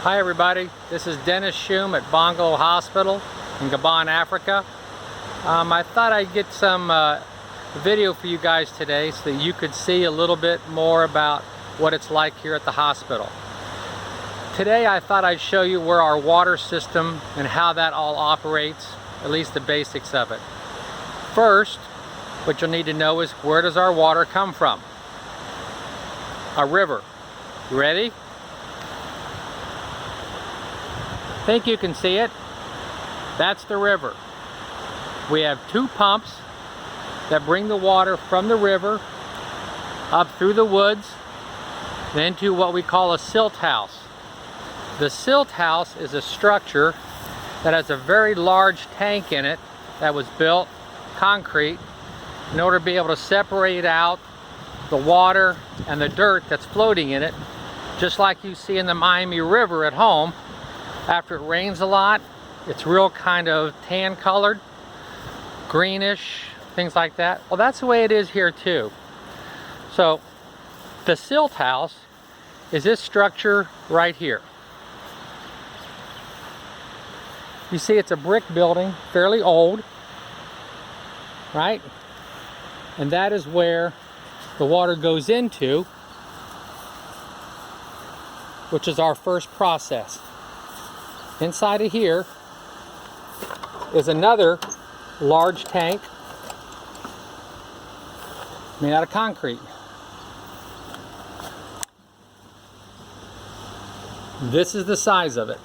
Hi everybody, this is Dennis Schum at Bongolo Hospital in Gabon, Africa. I thought I'd get some video for you guys today so that you could see a little bit more about what it's like here at the hospital. Today I thought I'd show you where our water system and how that all operates, at least the basics of it. First, what you'll need to know is, where does our water come from? A river. You ready? Think you can see it? That's the river. We have two pumps that bring the water from the river up through the woods and into what we call a silt house. The silt house is a structure that has a very large tank in it that was built, concrete, in order to be able to separate out the water and the dirt that's floating in it, just like you see in the Miami River at home. After it rains a lot, it's real kind of tan colored, greenish, things like that. Well, that's the way it is here too. So the silt house is this structure right here. You see it's a brick building, fairly old, right? And that is where the water goes into, which is our first process. Inside of here is another large tank made out of concrete. This is the size of it.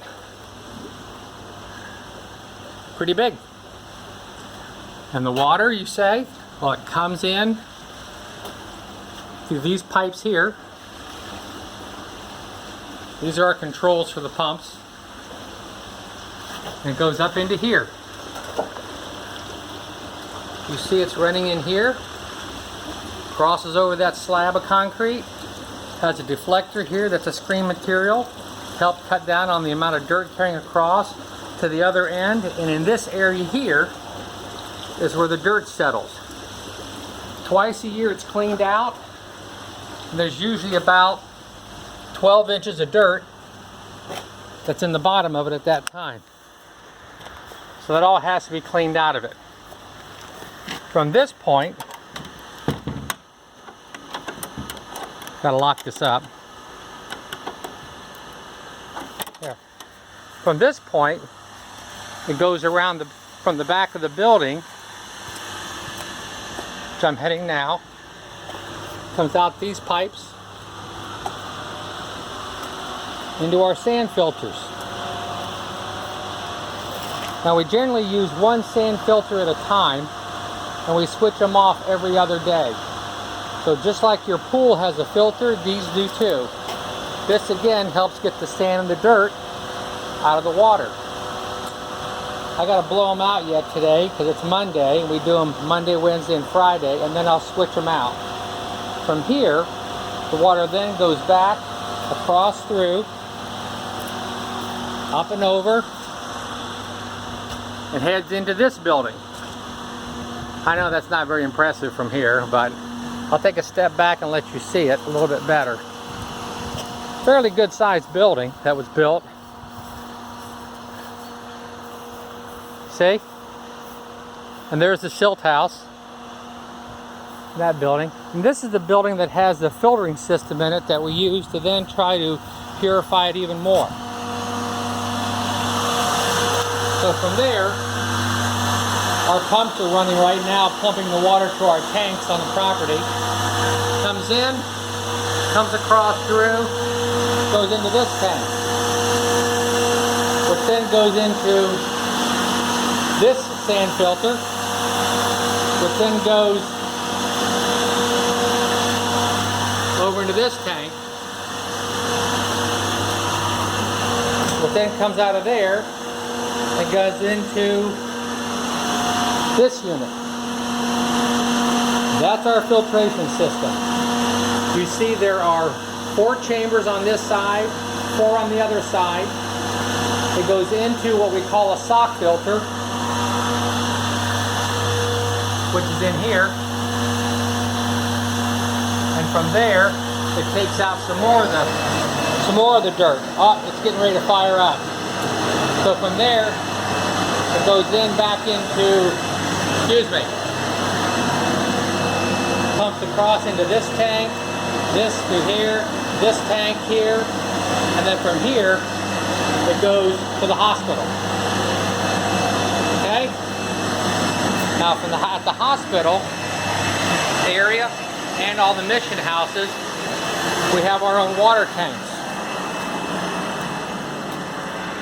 Pretty big. And the water, you say? Well, it comes in through these pipes here. These are our controls for the pumps. And it goes up into here. You see it's running in here, crosses over that slab of concrete, has a deflector here that's a screen material, help cut down on the amount of dirt carrying across to the other end, and in this area here is where the dirt settles. Twice a year it's cleaned out, and there's usually about 12 inches of dirt that's in the bottom of it at that time. So that all has to be cleaned out of it. From this point, gotta lock this up. There. From this point, it goes around from the back of the building, which I'm heading now, comes out these pipes into our sand filters. Now we generally use one sand filter at a time, and we switch them off every other day. So just like your pool has a filter, these do too. This again helps get the sand and the dirt out of the water. I gotta blow them out yet today because it's Monday, and we do them Monday, Wednesday, and Friday, and then I'll switch them out. From here, the water then goes back, across through, up and over, and heads into this building. I know that's not very impressive from here, but I'll take a step back and let you see it a little bit better. Fairly good sized building that was built. See? And there's the silt house, that building. And this is the building that has the filtering system in it that we use to then try to purify it even more. So from there, our pumps are running right now, pumping the water to our tanks on the property. Comes in, comes across through, goes into this tank, which then goes into this sand filter, which then goes over into this tank, which then comes out of there and goes into this unit. That's our filtration system. You see there are 4 chambers on this side, 4 on the other side. It goes into what we call a sock filter, which is in here. And from there, it takes out some more of the some more of the dirt. Oh, it's getting ready to fire up. So from there, it goes in back into, excuse me, pumps across into this tank, this through here, this tank here, and then from here, it goes to the hospital. Okay? Now from at the hospital area and all the mission houses, we have our own water tanks.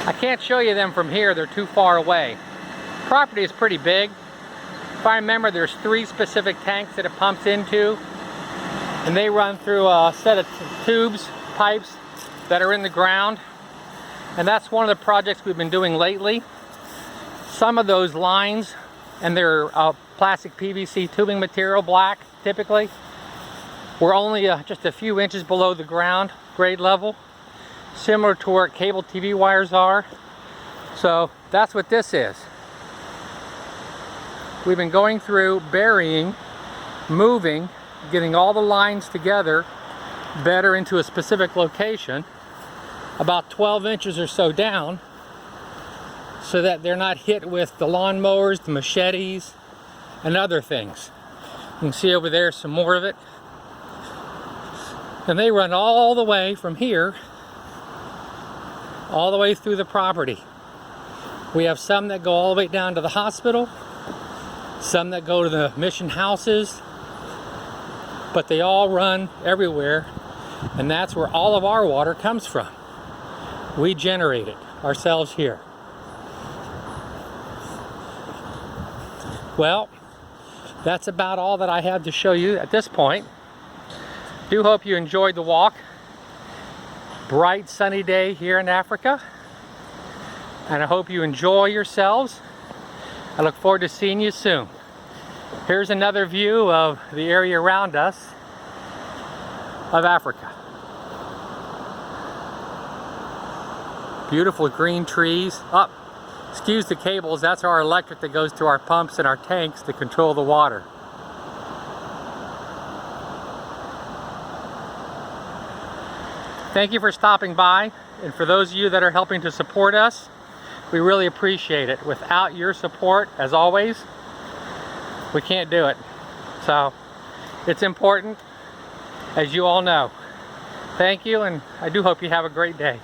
I can't show you them from here, they're too far away. Property is pretty big. If I remember, there's 3 specific tanks that it pumps into, and they run through a set of tubes, pipes that are in the ground. And that's one of the projects we've been doing lately. Some of those lines, and they're plastic PVC tubing material, black typically, we're only just a few inches below the ground grade level, similar to where cable TV wires are. So that's what this is. We've been going through, burying, moving, getting all the lines together better into a specific location, about 12 inches or so down, so that they're not hit with the lawnmowers, the machetes, and other things. You can see over there some more of it. And they run all the way from here, all the way through the property. We have some that go all the way down to the hospital, some that go to the mission houses, but they all run everywhere, and that's where all of our water comes from. We generate it ourselves here. Well, that's about all that I have to show you at this point. Do hope you enjoyed the walk. Bright sunny day here in Africa, and I hope you enjoy yourselves. I look forward to seeing you soon. Here's another view of the area around us of Africa. Beautiful green trees. Oh, excuse the cables, that's our electric that goes to our pumps and our tanks to control the water. Thank you for stopping by, and for those of you that are helping to support us, we really appreciate it. Without your support, as always, we can't do it. So it's important, as you all know. Thank you, and I do hope you have a great day.